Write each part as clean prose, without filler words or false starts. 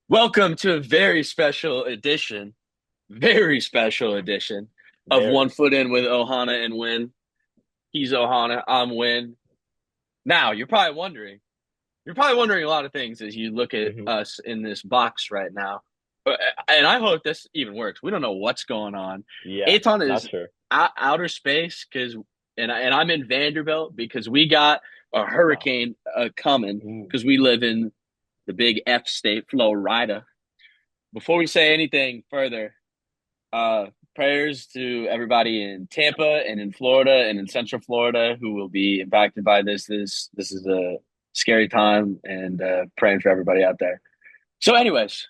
Welcome to a very special edition of One Very. Foot In with Ohana and Winn. He's Ohana, I'm Winn. Now, you're probably wondering a lot of things as you look at Hmm. us in this box right now. And I hope this even works. We don't know what's going on. Yeah, Eitan not is sure. outer space and I'm in Vanderbilt because we got a Wow. hurricane coming Ooh. because we live in the big F state, Florida. Before we say anything further, uh, prayers to everybody in Tampa and in Florida and in Central Florida who will be impacted by this. This is a scary time, and praying for everybody out there. So, anyways,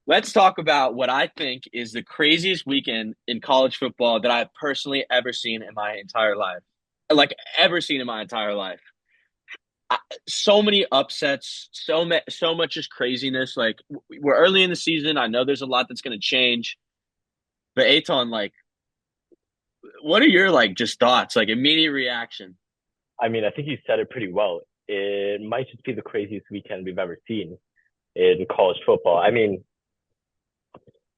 let's talk about what I think is the craziest weekend in college football that I've personally ever seen in my entire life. Like ever seen in my entire life. I, so many upsets, so much just craziness. Like we're early in the season. I know there's a lot that's going to change. But Aton, like, what are your like just thoughts, like immediate reaction? I mean, I think you said it pretty well. It might just be the craziest weekend we've ever seen in college football. I mean,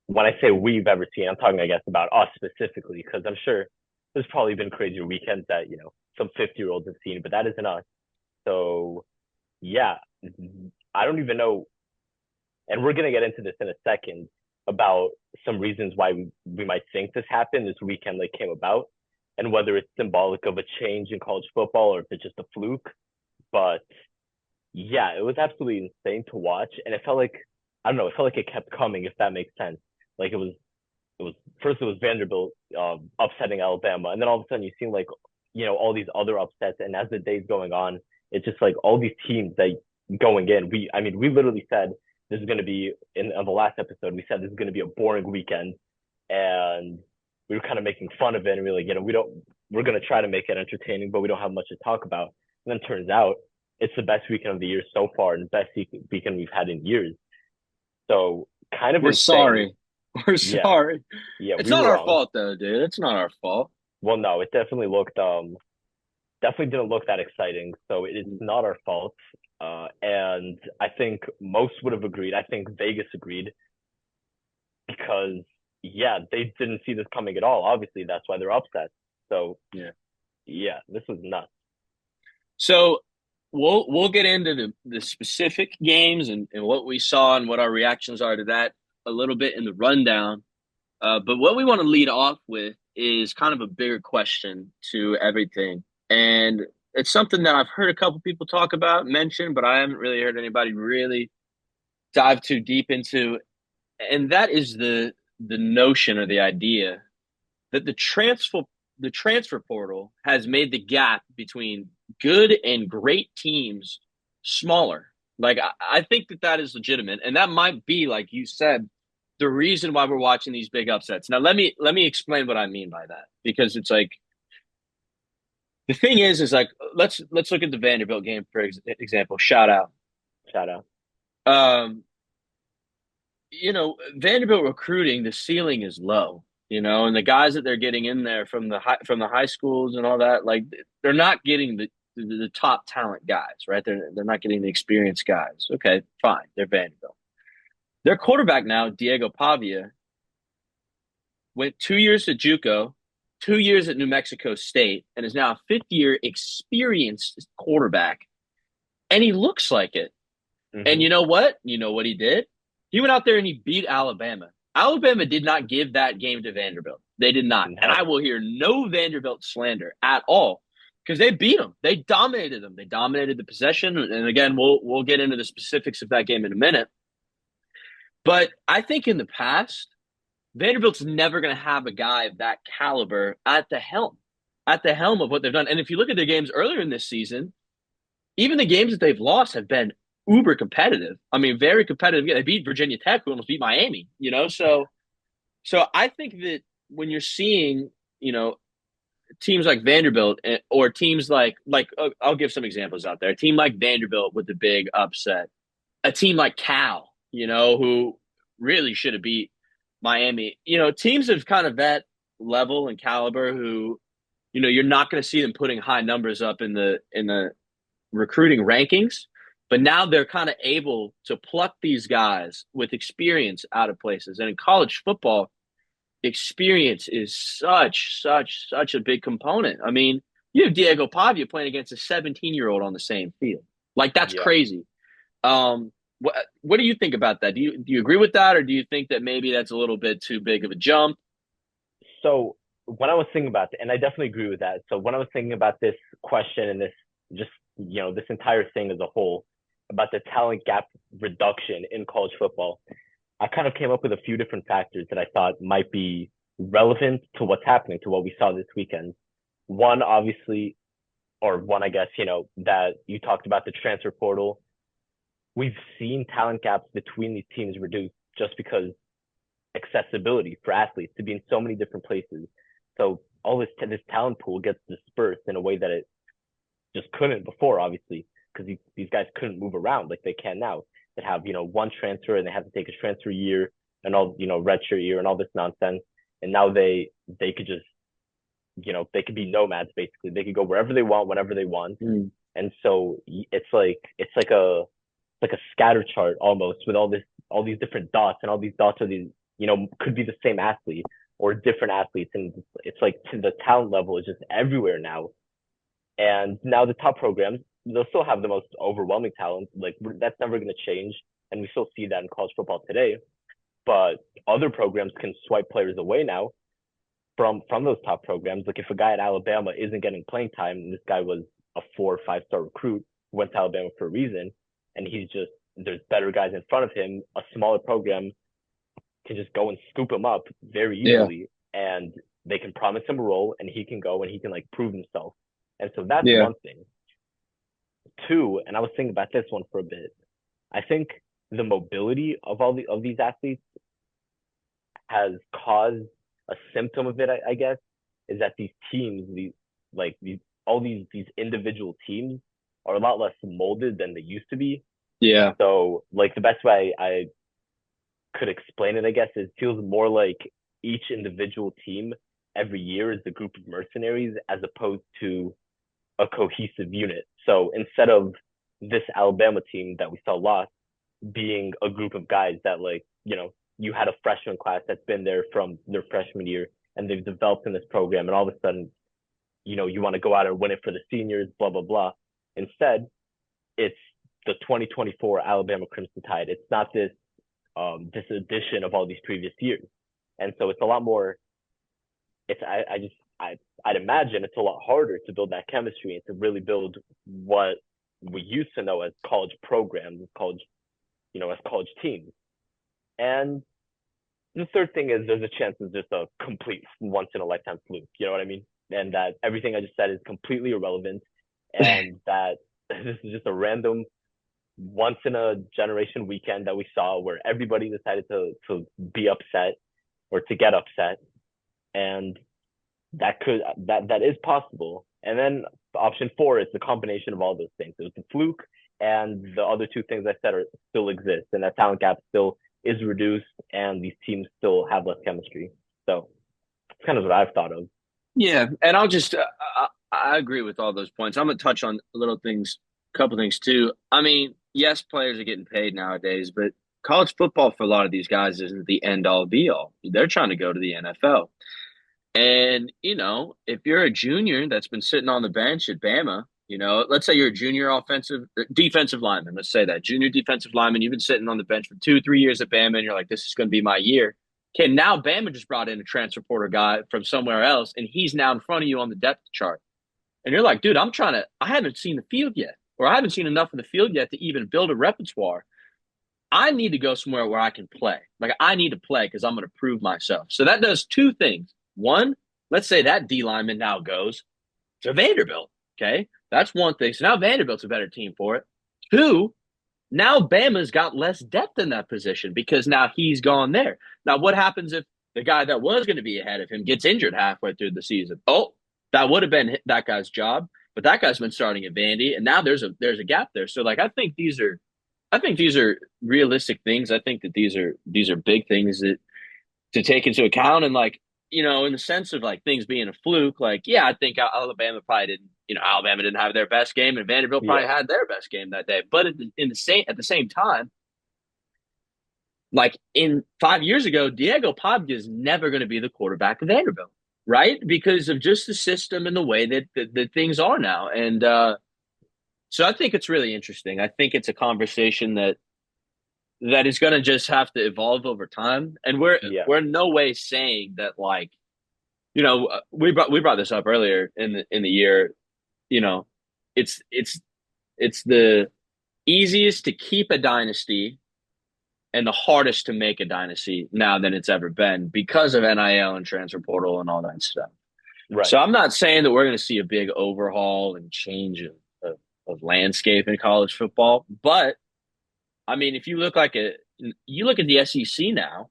when I say we've ever seen, I'm talking, I guess, about us specifically, because I'm sure there's probably been crazier weekends that, some 50-year-olds have seen, but that isn't us. So, yeah, I don't even know. And we're going to get into this in a second about some reasons why we might think this happened, this weekend like came about, and whether it's symbolic of a change in college football or if it's just a fluke. But yeah, it was absolutely insane to watch. And it felt like, I don't know, it felt like it kept coming, if that makes sense. Like it was first it was Vanderbilt upsetting Alabama, and then all of a sudden you seen like all these other upsets, and as the day's going on, it's just like all these teams that going in. I mean, we literally said this is going to be in on the last episode. We said this is going to be a boring weekend, and we were kind of making fun of it, and we were like, we're going to try to make it entertaining, but we don't have much to talk about. And then turns out it's the best weekend of the year so far, and the best weekend we've had in years. So kind of We're insane. sorry. We're Yeah, sorry. yeah, It's we not were our wrong. fault though, dude. It's not our fault. Well, no, it definitely didn't look that exciting. So it's not our fault. And I think most would have agreed. I think Vegas agreed because yeah, they didn't see this coming at all. Obviously, that's why they're upset. So Yeah. yeah, this was nuts. So we'll get into the specific games and what we saw and what our reactions are to that a little bit in the rundown. But what we want to lead off with is kind of a bigger question to everything. And it's something that I've heard a couple people talk about, mention, but I haven't really heard anybody really dive too deep into. And that is the notion or the idea that the transfer portal has made the gap between good and great teams smaller. Like I think that that is legitimate, and that might be, like you said, the reason why we're watching these big upsets. Now let me explain what I mean by that, because it's like the thing is like let's look at the Vanderbilt game for example. Shout out. Shout out. Um, Vanderbilt recruiting, the ceiling is low, and the guys that they're getting in there from the high schools and all that, like they're not getting the top talent guys, right? They're not getting the experienced guys. Okay, fine. They're Vanderbilt. Their quarterback now, Diego Pavia, went 2 years to JUCO, 2 years at New Mexico State, and is now a fifth year experienced quarterback. And he looks like it. And Hmm. you know what? You know what he did? He went out there and he beat Alabama. Alabama did not give that game to Vanderbilt. They did not. And I No. will hear no Vanderbilt slander at all because they beat them. They dominated them. They dominated the possession. And again, we'll get into the specifics of that game in a minute. But I think in the past, Vanderbilt's never going to have a guy of that caliber at the helm of what they've done. And if you look at their games earlier in this season, even the games that they've lost have been uber competitive. I mean, very competitive. Yeah, they beat Virginia Tech, who almost beat Miami. So I think that when you're seeing, teams like Vanderbilt or teams like I'll give some examples out there. A team like Vanderbilt with the big upset. A team like Cal, who really should have beat Miami. Teams of kind of that level and caliber who, you're not going to see them putting high numbers up in the recruiting rankings, But now they're kind of able to pluck these guys with experience out of places. And in college football, experience is such a big component. I mean, you have Diego Pavia playing against a 17-year-old on the same field. Like that's Yeah. crazy. What do you think about that? Do you agree with that, or do you think that maybe that's a little bit too big of a jump? So when I was thinking about it, and I definitely agree with that. So when I was thinking about this question and this just this entire thing as a whole about the talent gap reduction in college football, I kind of came up with a few different factors that I thought might be relevant to what's happening, to what we saw this weekend. One, obviously, or one, I guess, that you talked about the transfer portal. We've seen talent gaps between these teams reduce just because accessibility for athletes to be in so many different places. So all this talent pool gets dispersed in a way that it just couldn't before, obviously, because these guys couldn't move around like they can now. That have one transfer and they have to take a transfer year and all redshirt year and all this nonsense. And now they could just they could be nomads basically. They could go wherever they want, whenever they want. Mm. And so it's like a scatter chart almost with all these different dots, and all these dots are these could be the same athlete or different athletes, and it's like the talent level is just everywhere now. And now the top programs, they'll still have the most overwhelming talent. Like that's never going to change, and we still see that in college football today. But other programs can swipe players away now from those top programs. Like if a guy at Alabama isn't getting playing time, and this guy was a 4 or 5 star recruit who went to Alabama for a reason, and there's better guys in front of him. A smaller program can just go and scoop him up very Yeah, easily, and they can promise him a role, and he can go and he can like prove himself. And so that's yeah, one thing. Two, and I was thinking about this one for a bit. I think the mobility of of these athletes has caused a symptom of it. I guess is that these teams, these all these individual teams, are a lot less molded than they used to be. yeah, So like the best way I could explain it, I guess, is feels more like each individual team every year is a group of mercenaries as opposed to a cohesive unit. So instead of this Alabama team that we saw lost being a group of guys that you had a freshman class that's been there from their freshman year and they've developed in this program, and all of a sudden, you want to go out and win it for the seniors, blah blah blah. Instead, it's the 2024 Alabama Crimson Tide. It's not this addition of all these previous years, and so it's a lot more. It's I'd imagine it's a lot harder to build that chemistry and to really build what we used to know as college programs, as college teams. And the third thing is there's a chance it's just a complete once in a lifetime fluke. You know what I mean? And that everything I just said is completely irrelevant, and that this is just a random once in a generation weekend that we saw where everybody decided to be upset or to get upset, and that is possible. And then option four is the combination of all those things. It was the fluke, and the other two things I said still exist, and that talent gap still is reduced, and these teams still have less chemistry. So it's kind of what I've thought of. yeah. And I agree with all those points. I'm gonna touch on little things, a couple things too. I mean, yes, players are getting paid nowadays, but college football for a lot of these guys isn't the end all be all. They're trying to go to the NFL. And, if you're a junior that's been sitting on the bench at Bama, let's say you're a junior defensive lineman. Let's say that junior defensive lineman, you've been sitting on the bench for 2, 3 years at Bama, and you're like, this is going to be my year. Okay, now Bama just brought in a transfer porter guy from somewhere else, and he's now in front of you on the depth chart. And you're like, dude, I haven't seen the field yet, or I haven't seen enough of the field yet to even build a repertoire. I need to go somewhere where I can play. Like I need to play because I'm going to prove myself. So that does two things. One, let's say that D lineman now goes to Vanderbilt. Okay. That's one thing. So now Vanderbilt's a better team for it. Two, now Bama's got less depth in that position because now he's gone there. Now, what happens if the guy that was going to be ahead of him gets injured halfway through the season? Oh, that would have been that guy's job, but that guy's been starting at Vandy, and now there's a gap there. So, like, I think these are realistic things. I think that these are big things that to take into account, and like in the sense of like things being a fluke, like, yeah, I think Alabama probably didn't, Alabama didn't have their best game and Vanderbilt probably Yeah. had their best game that day. But at the same time, like in 5 years ago, Diego Pablo is never going to be the quarterback of Vanderbilt, right? Because of just the system and the way that things are now. And so I think it's really interesting. I think it's a conversation that is going to just have to evolve over time. And we're Yeah. we're in no way saying that, like, we brought this up earlier in the year. You know, it's the easiest to keep a dynasty and the hardest to make a dynasty now than it's ever been because of NIL and transfer portal and all that stuff. So Right. I'm not saying that we're going to see a big overhaul and change of landscape in college football, but I mean, if you look at the SEC now,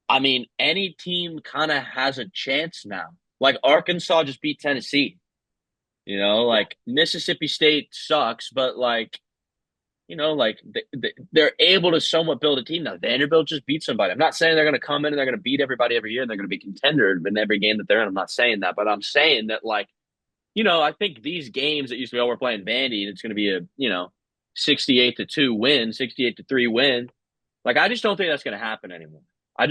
I mean, any team kind of has a chance now. Like Arkansas just beat Tennessee. Yeah. Like Mississippi State sucks, but like, like they're able to somewhat build a team now. Vanderbilt just beat somebody. I'm not saying they're going to come in and they're going to beat everybody every year and they're going to be contender in every game that they're in. I'm not saying that, but I'm saying that, like, I think these games that used to be, oh, we're playing Vandy and it's going to be a, 68-2 win, 68-3 win. Like, I just don't think that's going to happen anymore. I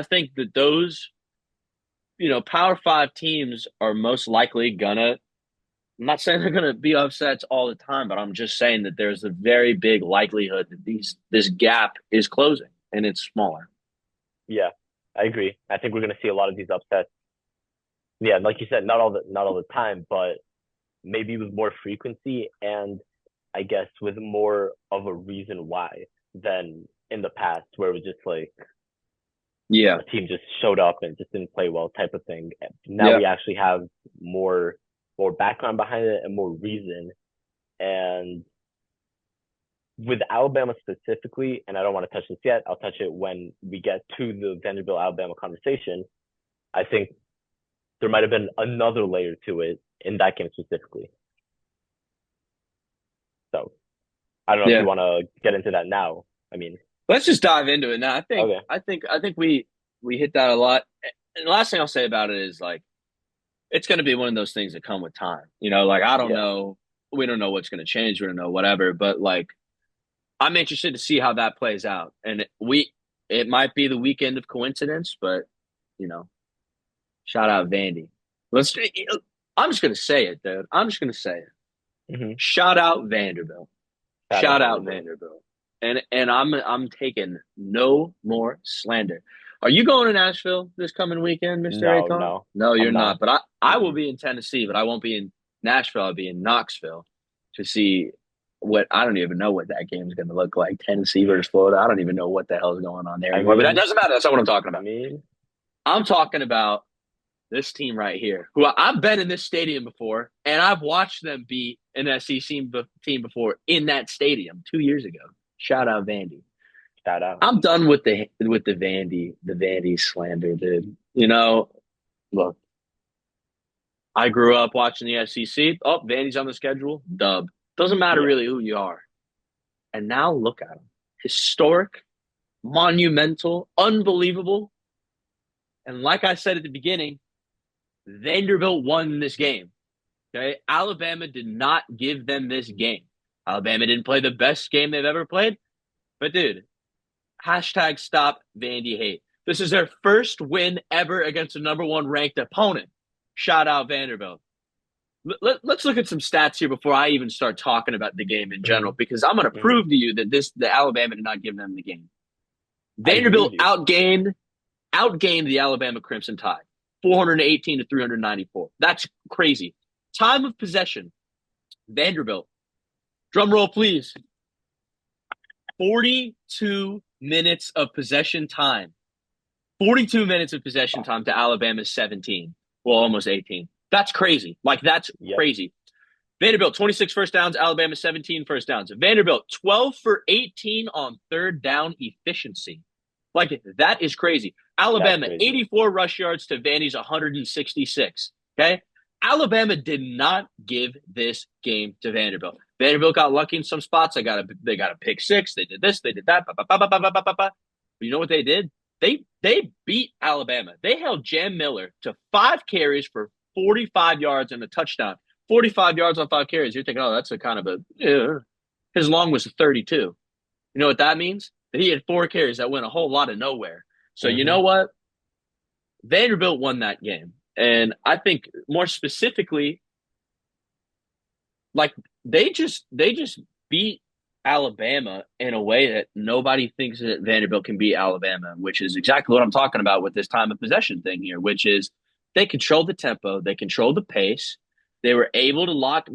think that those, Power Five teams are most likely gonna. I'm not saying they're gonna be upsets all the time, but I'm just saying that there's a very big likelihood that this gap is closing and it's smaller. Yeah. I agree. I think we're going to see a lot of these upsets. Yeah. Like you said, not all the time, but maybe with more frequency and I guess with more of a reason why than in the past where it was just like Yeah, a team just showed up and just didn't play well type of thing. Now yeah, we actually have more background behind it and more reason. And with Alabama specifically, and I don't want to touch this yet, I'll touch it when we get to the Vanderbilt Alabama conversation. I think there might have been another layer to it in that game specifically. So I don't know if you yeah. want to get into that now. I mean, Let's just dive into it now. I think okay, I think I think we hit that a lot. And the last thing I'll say about it is, like, it's going to be one of those things that come with time. Like, I don't yeah, know. We don't know what's going to change. We don't know whatever. But like, I'm interested to see how that plays out. And it might be the weekend of coincidence, but you know, shout out Vandy. Let's. I'm just going to say it, dude. I'm just going to say it. mm-hmm. Shout out Vanderbilt. Shout out Shout out Vanderbilt. Vanderbilt. And I'm taking no more slander. Are you going to Nashville this coming weekend, Mr. No, Eitan? no, No, you're I'm not. not. But I will Mm-mm. be in Tennessee, but I won't be in Nashville. I'll be in Knoxville to see what I don't even know what that game is going to look like. Tennessee versus Florida. I don't even know what the hell is going on there I anymore. But that mean, doesn't matter. That's not what I'm talking I about. mean, I'm talking about this team right here, who I've been in this stadium before, and I've watched them beat an SEC team before in that stadium 2 years ago. Shout out Vandy. shout out. I'm done with the Vandy slander, dude. Look, I grew up watching the SEC. Oh, Vandy's on the schedule. Dub. Doesn't matter Yeah, really who you are. And now look at them. Historic, monumental, unbelievable. And like I said at the beginning, Vanderbilt won this game. Okay. Alabama did not give them this game. Alabama didn't play the best game they've ever played. But dude, hashtag stop Vandy hate. This is their first win ever against a number one ranked opponent. Shout out Vanderbilt. Let's look at some stats here before I even start talking about the game in general, mm-hmm. because I'm going to Mm-hmm. prove to you that the Alabama did not give them the game. I agree with Vanderbilt you. outgained the Alabama Crimson Tide, 418 to 394. That's crazy. Time of possession, Vanderbilt. Drum roll, please. 42 minutes of possession time. 42 minutes of possession time to Alabama's 17. Well, almost 18. That's crazy. Like, that's Yep. crazy. Vanderbilt, 26 first downs. Alabama, 17 first downs. Vanderbilt, 12 for 18 on third down efficiency. Like, that is crazy. That's Alabama, crazy. 84 rush yards to Vandy's 166. Okay? Alabama did not give this game to Vanderbilt. Vanderbilt got lucky in some spots. They got a pick six. They did this. They did that. But you know what they did? They beat Alabama. They held Jam Miller to 5 carries for 45 yards and a touchdown. 45 yards on 5 carries. You're thinking, oh, that's a kind of a his long was 32. You know what that means? That he had 4 carries that went a whole lot of nowhere. So you Mm-hmm. know what? Vanderbilt won that game. And I think more specifically, like they just beat Alabama in a way that nobody thinks that Vanderbilt can beat Alabama, which is exactly what I'm talking about with this time of possession thing here, which is they controlled the tempo, they controlled the pace, they were able to lock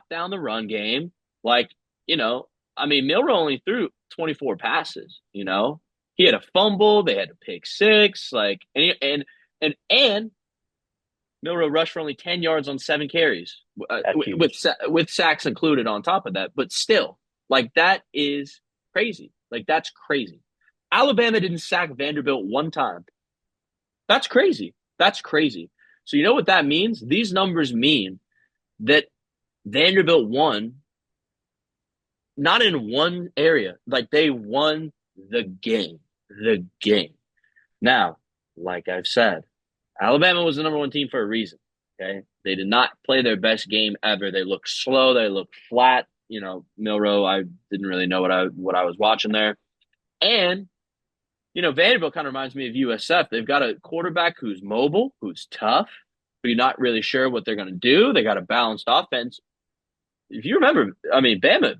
down the run game. Like, you know, I mean, Milrow only threw 24 passes, you know. He had a fumble, they had a pick six, like and Milrow rushed for only 10 yards on 7 carries, That's with huge. with sacks included on top of that. But still, like that is crazy. Like that's crazy. Alabama didn't sack Vanderbilt one time. That's crazy. That's crazy. So you know what that means? These numbers mean that Vanderbilt won not in one area. Like they won the game. The game. Now, like I've said, Alabama was the number one team for a reason. Okay. They did not play their best game ever. They looked slow. They looked flat. You know, Milrow, I didn't really know what I was watching there. And, Vanderbilt kind of reminds me of USF. They've got a quarterback who's mobile, who's tough, but you're not really sure what they're going to do. They got a balanced offense. If you remember, I mean, Bama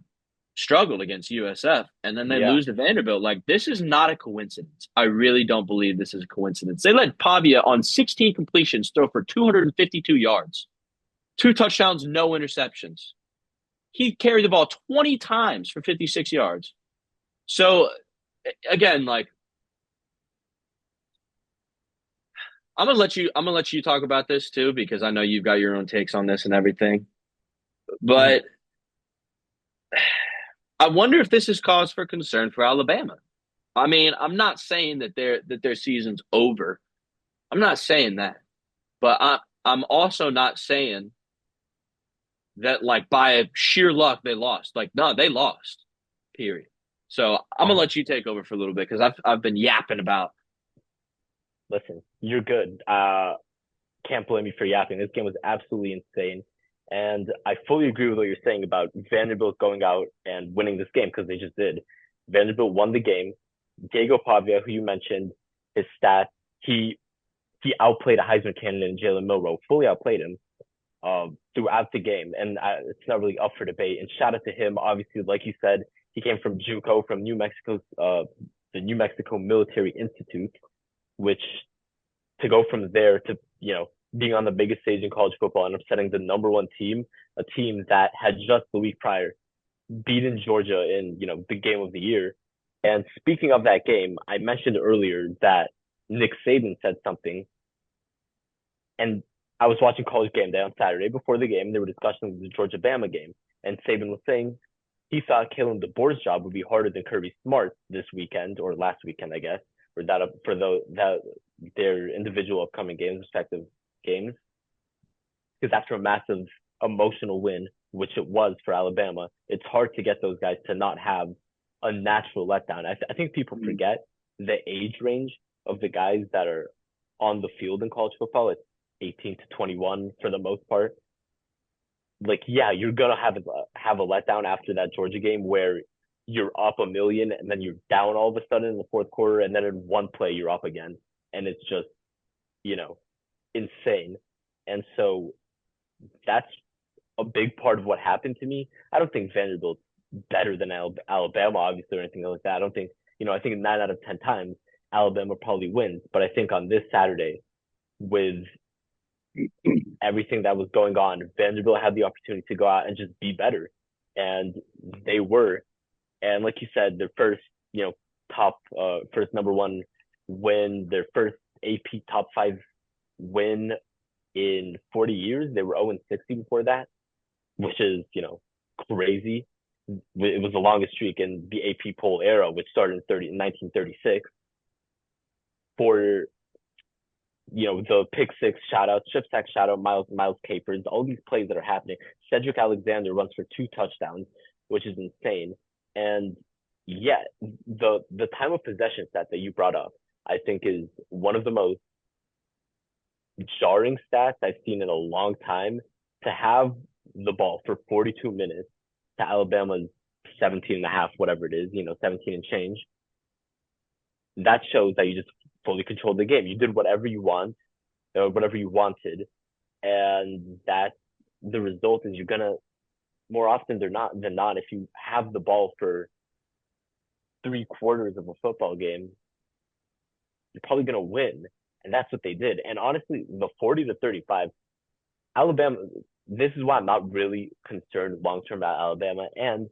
struggled against USF and then they Yeah. lose to Vanderbilt. Like, this is not a coincidence. I really don't believe this is a coincidence. They let Pavia on 16 completions throw for 252 yards, 2 touchdowns, no interceptions. He carried the ball 20 times for 56 yards. So, again, like, I'm gonna let you talk about this too because I know you've got your own takes on this and everything. Mm-hmm. But I wonder if this is cause for concern for Alabama. I mean, I'm not saying that their season's over. I'm not saying that. But I'm also not saying that like by sheer luck they lost. Like no, they lost. Period. So I'm gonna Uh-huh. let you take over for a little bit because I've been yapping about. Listen, you're good. Can't blame you for yapping. This game was absolutely insane. And I fully agree with what you're saying about Vanderbilt going out and winning this game because they just did. Vanderbilt won the game. Diego Pavia, who you mentioned, his stats, he he outplayed a Heisman candidate in Jalen Milrow, fully outplayed him throughout the game, and it's not really up for debate. And shout out to him, obviously, like you said, he came from JUCO, from New Mexico's the New Mexico Military Institute, which to go from there to being on the biggest stage in college football and upsetting the number one team, a team that had just the week prior beaten Georgia in the game of the year. And speaking of that game, I mentioned earlier that Nick Saban said something, and I was watching College Game Day on Saturday before the game. They were discussing the Georgia Bama game, and Saban was saying he thought Kalen DeBoer's job would be harder than Kirby Smart this weekend or last weekend, I guess, or that for that their individual upcoming games, respective games, because after a massive emotional win, which it was for Alabama, it's hard to get those guys to not have a natural letdown. I think people forget the age range of the guys that are on the field in college football. It's 18 to 21 for the most part. Like, yeah, you're gonna have a letdown after that Georgia game where you're up a million and then you're down all of a sudden in the fourth quarter, and then in one play you're up again, and it's just you know insane. And so that's a big part of what happened to me. I don't think Vanderbilt's better than Alabama, obviously, or anything like that. I don't think, I think 9 out of 10 times Alabama probably wins. But I think on this Saturday, with everything that was going on, Vanderbilt had the opportunity to go out and just be better. And they were. And like you said, their first, first number one win, their first AP top five win in 40 years. They were 0-60 before that, which is, crazy. It was the longest streak in the AP poll era, which started in 1936. For the pick six shoutouts, strip sack shoutout, Miles Capers, all these plays that are happening. Cedric Alexander runs for 2 touchdowns, which is insane. And yeah, the time of possession stat that you brought up, I think is one of the most jarring stats I've seen in a long time. To have the ball for 42 minutes to Alabama's 17 and a half, whatever it is, 17 and change, that shows that you just fully controlled the game. You did whatever you want, or whatever you wanted, and that the result is you're gonna more often than not, if you have the ball for 3/4 of a football game, you're probably gonna win. And that's what they did. And honestly, the 40-35, Alabama, this is why I'm not really concerned long term about Alabama. And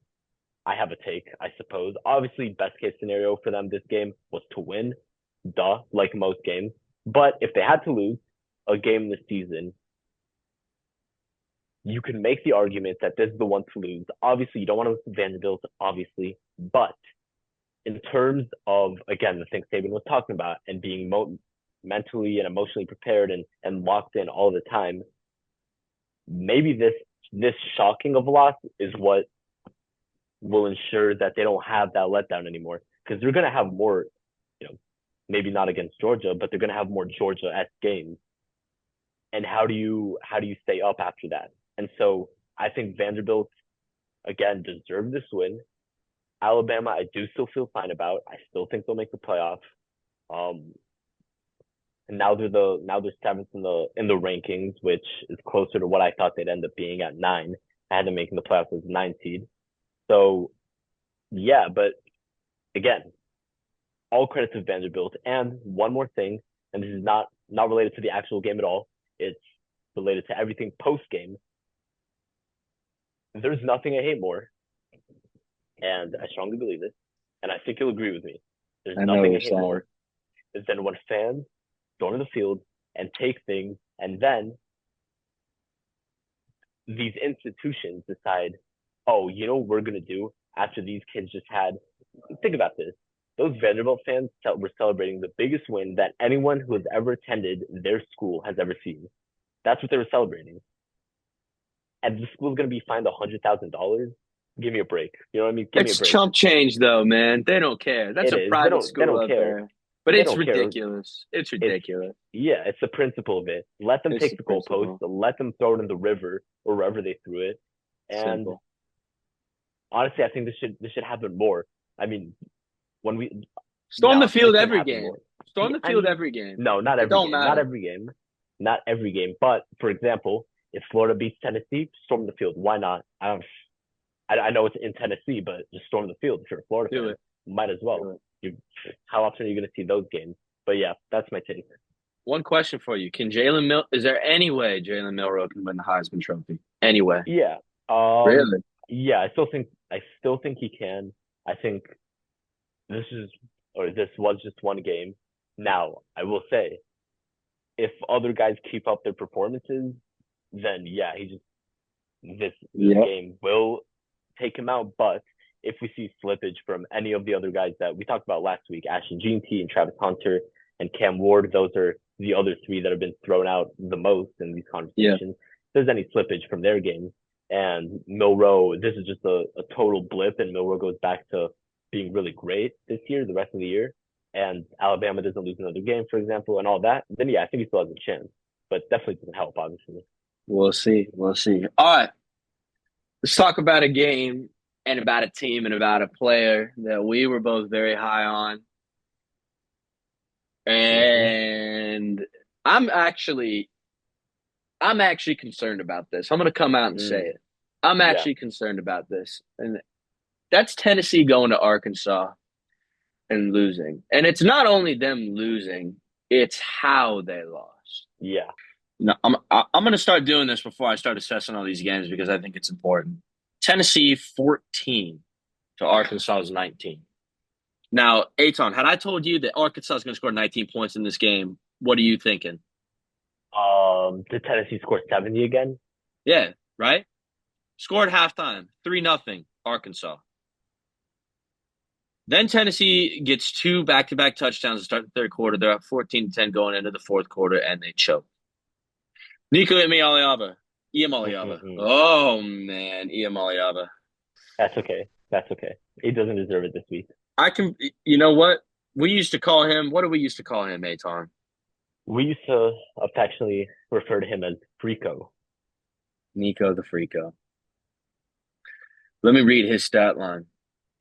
I have a take, I suppose. Obviously, best case scenario for them this game was to win, duh, like most games. But if they had to lose a game this season, you can make the argument that this is the one to lose. Obviously, you don't want to lose to Vanderbilt, obviously. But in terms of, again, the things Saban was talking about and being mentally and emotionally prepared and locked in all the time, maybe this shocking of a loss is what will ensure that they don't have that letdown anymore, because they're going to have more, maybe not against Georgia, but they're going to have more Georgia-esque games. And how do you stay up after that? And so I think Vanderbilt again deserved this win. Alabama, I do still feel fine about. I still think they'll make the playoff. And now they're seventh in the rankings, which is closer to what I thought they'd end up being at 9. I had them making the playoffs as 9 seed. So yeah, but again, all credit to Vanderbilt. And one more thing, and this is not related to the actual game at all. It's related to everything post game. There's nothing I hate more, and I strongly believe this, and I think you'll agree with me. There's I know what nothing I you're hate saying. more than when fans go to the field and take things, and then these institutions decide, oh, you know what we're gonna do after these kids just had. Think about this. Those Vanderbilt fans were celebrating the biggest win that anyone who has ever attended their school has ever seen. That's what they were celebrating. And the school's going to be fined $100,000. Give me a break. You know what I mean? Give me a It's break. chump change, though, man. They don't care. That's It a is. They private don't. They school don't out care. there. But They it's don't care. ridiculous. It's It's ridiculous. yeah. It's the principle of it. Let them It's take the the goalpost. principle. Let them throw it in the river or wherever they threw it. And Simple. honestly, I think this should happen more. I mean, when we Storm the no, this field shouldn't every happen game. more. Storm the I field mean, every game. no, not It every don't game. Not matter. every game. Not every game. But for example, if Florida beats Tennessee, storm the field. Why not? I know it's in Tennessee, but just storm the field if you're a Florida Do fan. it. Might as well. Do it. How often are you going to see those games? But yeah, that's my take. One question for you. Is there any way Jalen Milroe can win the Heisman Trophy? Anyway. Yeah. Um. Really? Yeah. I still think he can. I think this is this was just one game. Now I will say, if other guys keep up their performances, then yeah, he just this Yep. game will take him out. But if we see slippage from any of the other guys that we talked about last week, Ashton Jeanty and Travis Hunter and Cam Ward, those are the other three that have been thrown out the most in these Yeah. conversations. If there's any slippage from their games, and Milroe, this is just a total blip, and Milroe goes back to being really great this year, the rest of the year, and Alabama doesn't lose another game, for example, and all that, then yeah, I think he still has a chance. But definitely doesn't help, obviously. We'll see. We'll see. All right. Let's talk about a game and about a team and about a player that we were both very high on. Mm-hmm. And I'm actually I'm actually concerned about this. I'm going to come out and say Mm, it. I'm yeah, actually concerned about this. And that's Tennessee going to Arkansas and losing. And it's not only them losing, it's how they lost. yeah. No, I'm going to start doing this before I start assessing all these games because I think it's important. Tennessee 14 to Arkansas's 19. Now, Eitan, had I told you that Arkansas is going to score 19 points in this game, what are you thinking? Did Tennessee score 70 again? Yeah, right? Scored halftime, 3-0, Arkansas. Then Tennessee gets two back-to-back touchdowns to start the third quarter. They're up 14-10 going into the fourth quarter, and they choke. Nico Iamaleava. Mm-hmm. Oh, man, Iamaleava. That's okay. That's okay. He doesn't deserve it this week. I can, you know what? we used to call him. What do we used to call him, Eitan? We used to affectionately refer to him as Frico. Nico the Freako. Let me read his stat line: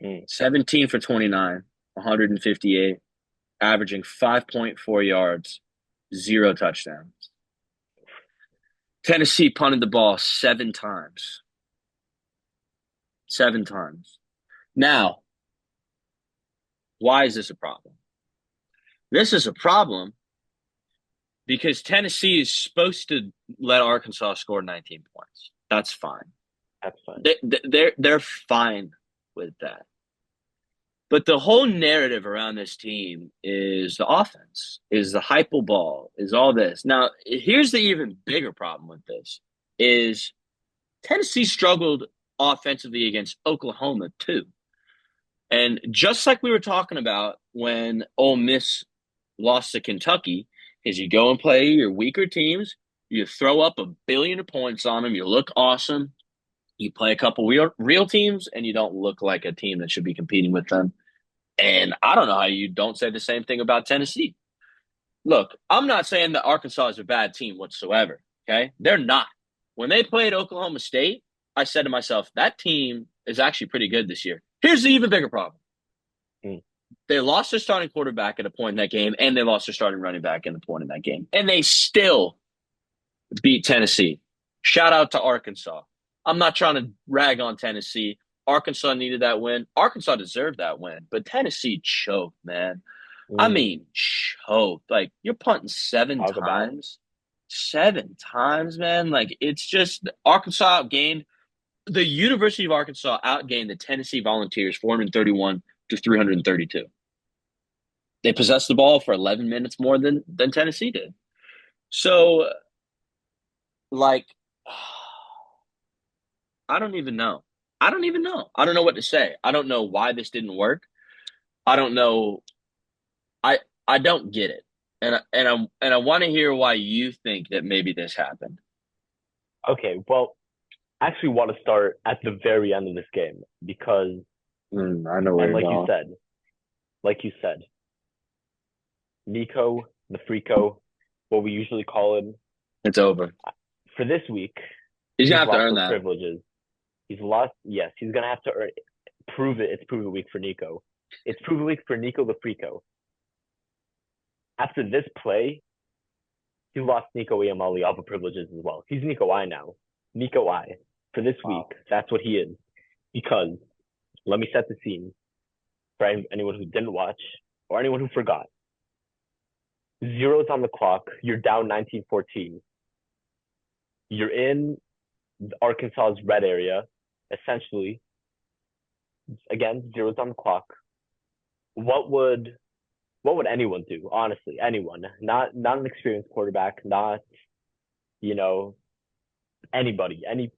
Mm. 17 for 29, 158, averaging 5.4 yards, zero touchdowns. Tennessee punted the ball 7 times. 7 times. Now, why is this a problem? This is a problem because Tennessee is supposed to let Arkansas score 19 points. That's fine. That's fine. They're fine with that. But the whole narrative around this team is the offense, is the hyper ball, is all this. Now, here's the even bigger problem with this: is Tennessee struggled offensively against Oklahoma too. And just like we were talking about when Ole Miss lost to Kentucky, is you go and play your weaker teams, you throw up a billion of points on them, you look awesome. You play a couple real teams, and you don't look like a team that should be competing with them. And I don't know how you don't say the same thing about Tennessee. Look, I'm not saying that Arkansas is a bad team whatsoever. Okay. They're not. When they played Oklahoma State, I said to myself, that team is actually pretty good this year. Here's the even bigger problem: Mm. they lost their starting quarterback at a point in that game, and they lost their starting running back at a point in that game. And they still beat Tennessee. Shout out to Arkansas. I'm not trying to rag on Tennessee. Arkansas needed that win. Arkansas deserved that win, but Tennessee choked, man. I Mm. mean, choked. Like, you're punting seven Talk about it. times. 7 times, man. Like, it's just Arkansas outgained the University of Arkansas outgained the Tennessee Volunteers 431 to 332. They possessed the ball for 11 minutes more than Tennessee did. So, like, I don't even know. I don't even know. I don't know what to say. I don't know why this didn't work. I don't know. I I don't get it. And I want to hear why you think that maybe this happened. Okay, well, I actually want to start at the very end of this game because, I know where and you're going. like you said, Nico, the Frico, what we usually call him, It's over. for this week, He's gonna he's have to lost earn those that. privileges. He's lost, yes, he's gonna have to prove it. It's prove it week for Nico. It's prove it week for Nico the Frico. After this play, he lost Nico Iamali all the privileges as well. He's Nico I now. Nico I. For this week, Wow. that's what he is. Because, let me set the scene for anyone who didn't watch or anyone who forgot. Zeros on the clock. You're down 19-14. You're in Arkansas's red area, essentially. Again, zeros on the clock. What would what would anyone do? Honestly, anyone. Not an experienced quarterback, not you know any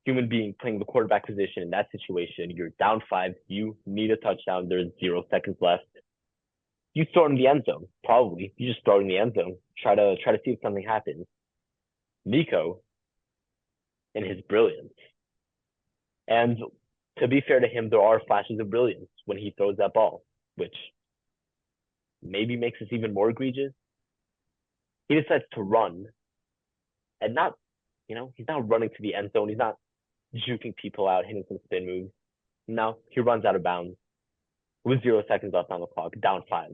human being playing the quarterback position in that situation. You're down five. You need a touchdown. There's 0 seconds left. You throw it in the end zone. Probably you just throw it in the end zone. Try to see if something happens. Nico, in his brilliance, and to be fair to him, there are flashes of brilliance when he throws that ball, which maybe makes this even more egregious. He decides to run and not, he's not running to the end zone. He's not juking people out, hitting some spin moves. No, he runs out of bounds with 0 seconds left on the clock, down five.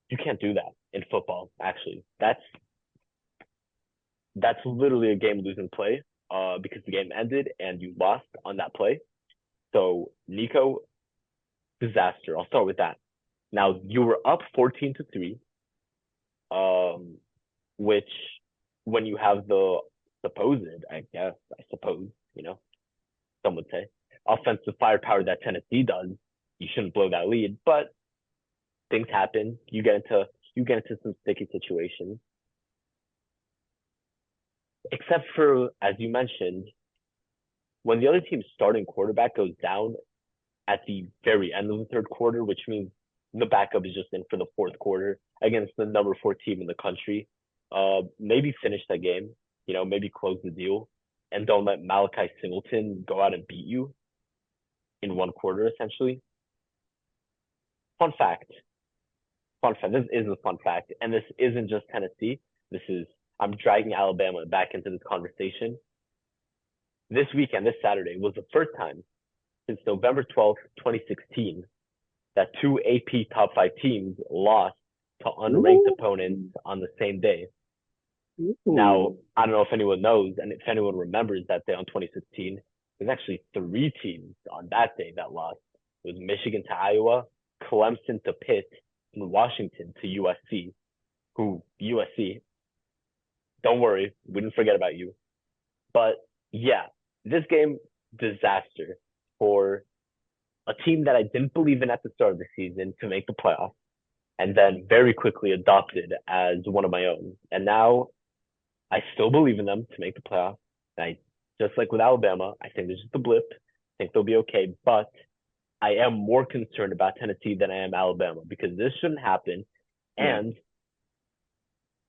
You can't do that in football. Actually, that's literally a game losing play, because the game ended and you lost on that play. So Nico, disaster. I'll start with that. Now you were up 14-3, um, which when you have the supposed, I suppose, some would say, offensive firepower that Tennessee does, you shouldn't blow that lead. But things happen. You get into some sticky situations. Except for, as you mentioned, when the other team's starting quarterback goes down at the very end of the third quarter, which means the backup is just in for the fourth quarter against the number four team in the country. Maybe finish that game, maybe close the deal, and don't let Malachi Singleton go out and beat you in one quarter, essentially. Fun fact. Fun fact. This is a fun fact, and this isn't just Tennessee. This is I'm dragging Alabama back into this conversation. This weekend, this Saturday, was the first time since November 12th, 2016, that two AP top five teams lost to unranked Ooh. opponents on the same day. Now, Ooh. I don't know if anyone knows, and if anyone remembers that day on 2016, there's actually three teams on that day that lost. It was Michigan to Iowa, Clemson to Pitt, and Washington to USC. Who USC? Don't worry, we didn't forget about you. But yeah, this game disaster for a team that I didn't believe in at the start of the season to make the playoffs, and then very quickly adopted as one of my own. And now I still believe in them to make the playoffs. I just like with Alabama, I think this is the blip. I think they'll be okay, but I am more concerned about Tennessee than I am Alabama because this shouldn't happen. Yeah. And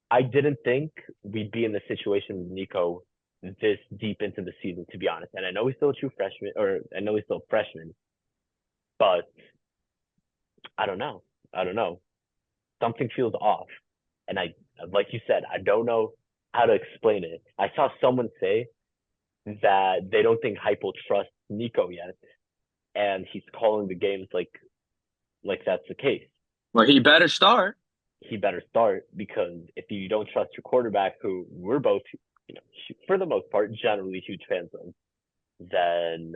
I didn't think we'd be in the situation with Nico this deep into the season, to be honest. And I know he's still a true freshman, or I know he's still a freshman, but I don't know. I don't know. Something feels off. And like you said, I don't know how to explain it. I saw someone say that they don't think Hype will trust Nico yet, and he's calling the games like that's the case. Well, he better start. He better start because if you don't trust your quarterback, who we're both, for the most part, generally huge fans of, then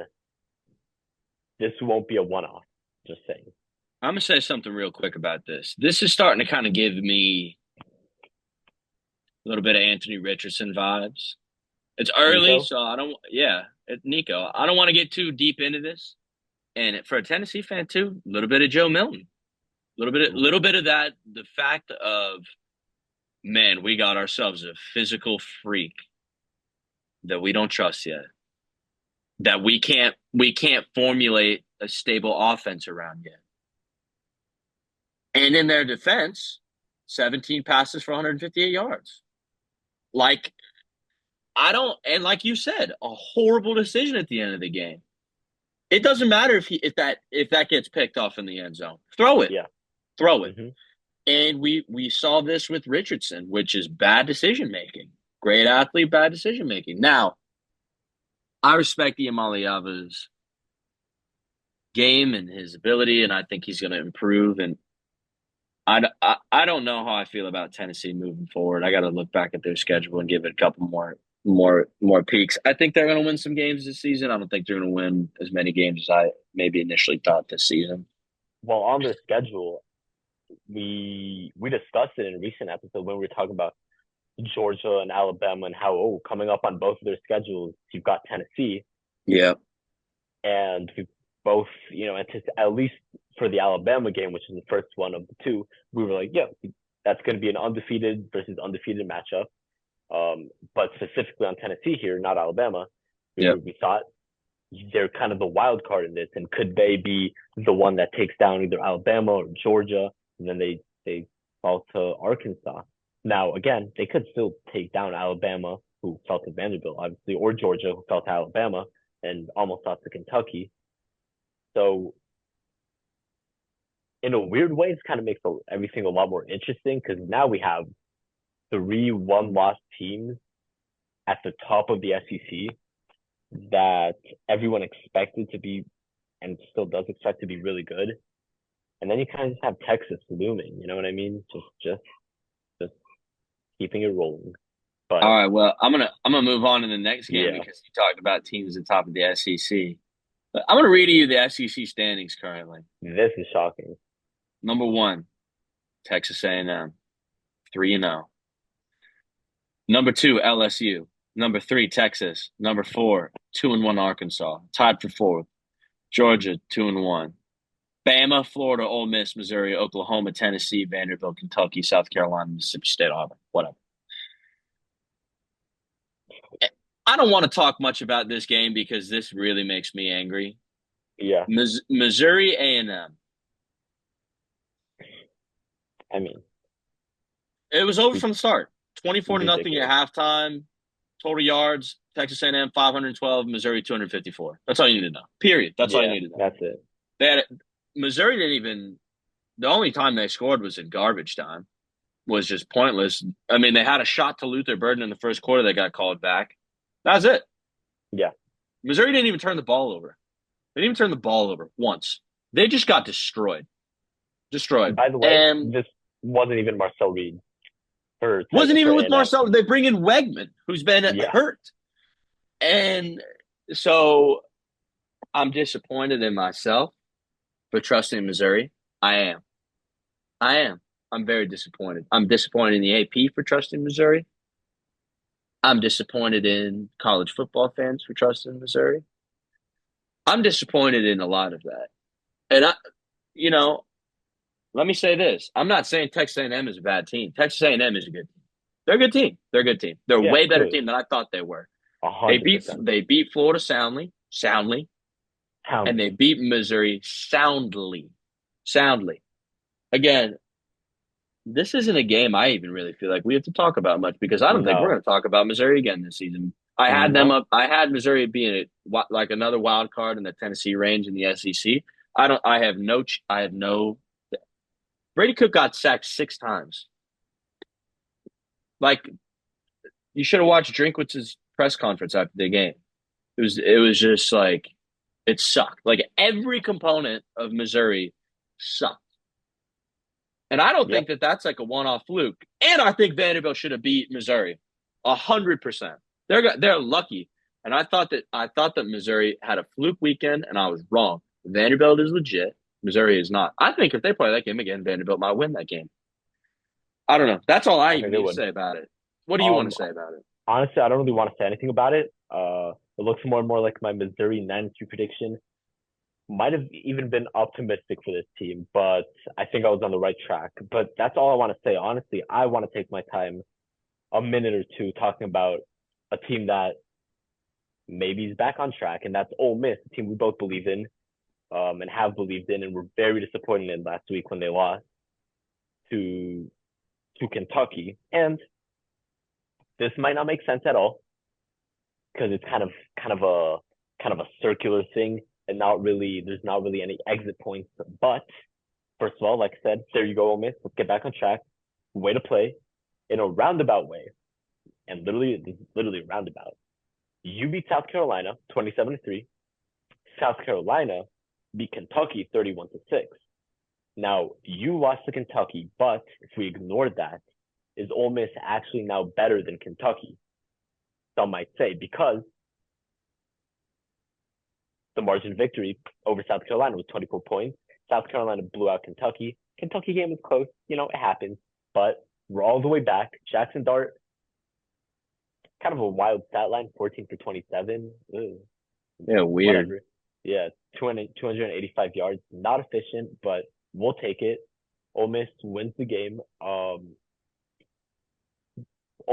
this won't be a one-off. Just saying. I'm gonna say something real quick about this. This is starting to kind of give me a little bit of Anthony Richardson vibes. It's early, Nico, so I don't. Yeah, Nico. I don't want to get too deep into this. And for a Tennessee fan too, a little bit of Joe Milton, little bit of that. The fact of man, we got ourselves a physical freak that we don't trust yet. That we can't formulate a stable offense around yet. And in their defense, 17 passes for 158 yards. Like I don't, and like you said, a horrible decision at the end of the game. It doesn't matter if that gets picked off in the end zone. Throw it, yeah. throw it. Mm-hmm. And we saw this with Richardson, which is bad decision making. Great athlete, bad decision making. Now, I respect Iamaliava's game and his ability, and I think he's going to improve. And I don't know how I feel about Tennessee moving forward. I got to look back at their schedule and give it a couple more peaks. I think they're going to win some games this season. I don't think they're going to win as many games as I maybe initially thought this season. Well, on their schedule, we discussed it in a recent episode when we were talking about Georgia and Alabama and how coming up on both of their schedules, you've got Tennessee, Yeah, and we both at least for the Alabama game, which is the first one of the two, we were like, yeah, that's going to be an undefeated versus undefeated matchup. But specifically on Tennessee here, not Alabama, yeah. we thought they're kind of the wild card in this, and could they be the one that takes down either Alabama or Georgia, and then they fall to Arkansas. Now again, they could still take down Alabama, who fell to Vanderbilt, obviously, or Georgia, who fell to Alabama and almost lost to Kentucky. So in a weird way, it kind of makes everything a lot more interesting because now we have three one-loss teams at the top of the SEC that everyone expected to be and still does expect to be really good. And then you kind of just have Texas looming, you know what I mean? Just keeping it rolling. All But right. Well, I'm gonna move on to the next game yeah, because you talked about teams at the top of the SEC. But I'm gonna read to you the SEC standings currently. this is shocking. Number one, Texas A&M, 3-0. Number two, LSU. Number three, Texas. Number four, 2-1 Arkansas. Tied for fourth. Georgia, 2-1. Bama, Florida, Ole Miss, Missouri, Oklahoma, Tennessee, Vanderbilt, Kentucky, South Carolina, Mississippi State, Auburn. Whatever. I don't want to talk much about this game because this really makes me angry. Yeah, Missouri A&M. I mean, It was over from the start. 24 to nothing at ridiculous. halftime. Total yards, Texas A&M 512, Missouri 254. That's all you need to know. Period. That's all you Yeah, need to know. that's it. They had Missouri didn't even The only time they scored was in garbage time. Was just pointless. I mean, they had a shot to Luther Burden in the first quarter that got called back. That's it. Yeah. Missouri didn't even turn the ball over. They didn't even turn the ball over once. They just got destroyed. Destroyed. By the way, And this wasn't even Marcel Reed wasn't for even with A&M. Marcel. They bring in Wegman, who's been Yeah. hurt. And so I'm disappointed in myself for trusting Missouri. I am. I am. I'm very disappointed. I'm disappointed in the AP for trusting Missouri. I'm disappointed in college football fans for trusting Missouri. I'm disappointed in a lot of that. And you know, let me say this. I'm not saying Texas A&M is a bad team. Texas A&M is a good team. They're a good team. They're a good team. They're a Yeah, way better clearly. team than I thought they were. They beat 100%. they beat Florida soundly, and they Houndly. beat Missouri soundly. Again, this isn't a game I even really feel like we have to talk about much because I don't think we're No. going to talk about Missouri again this season. I had them No. up. I had Missouri being like another wild card in the Tennessee range in the SEC. I don't. I have no. I have no. Brady Cook got sacked 6 times. Like you should have watched Drinkwitz's press conference after the game. It was just like it sucked. Like every component of Missouri sucked. And I don't Yep. think that that's like a one-off fluke. And I think Vanderbilt should have beat Missouri 100%. They're lucky. And I thought that Missouri had a fluke weekend, and I was wrong. Vanderbilt is legit. Missouri is not. I think if they play that game again, Vanderbilt might win that game. I don't know. That's all I I even think they need to would. say about it. What do you want Um, to say about it? Honestly, I don't really want to say anything about it. It looks more and more like my Missouri 9-2 prediction. Might have even been optimistic for this team, but I think I was on the right track. But that's all I want to say. Honestly, I want to take my time, a minute or two, talking about a team that maybe is back on track, and that's Ole Miss, a team we both believe in, and have believed in, and were very disappointed in last week when they lost to Kentucky. And this might not make sense at all because it's kind of a circular thing, and not really there's not really any exit points. But first of all, like I said, there you go, Ole Miss. Let's get back on track. Way to play in a roundabout way, and literally roundabout. You beat South Carolina 27-3. South Carolina beat Kentucky 31-6. Now you lost to Kentucky, but if we ignored that, is Ole Miss actually now better than Kentucky? Some might say because the margin of victory over South Carolina was 24 points. South Carolina blew out Kentucky. Kentucky game was close. It happens. But we're all the way back. Jackson Dart, kind of a wild stat line, 14 for 27. Ugh, Yeah, weird. whatever. Yeah, 285 yards. Not efficient, but we'll take it. Ole Miss wins the game. Ole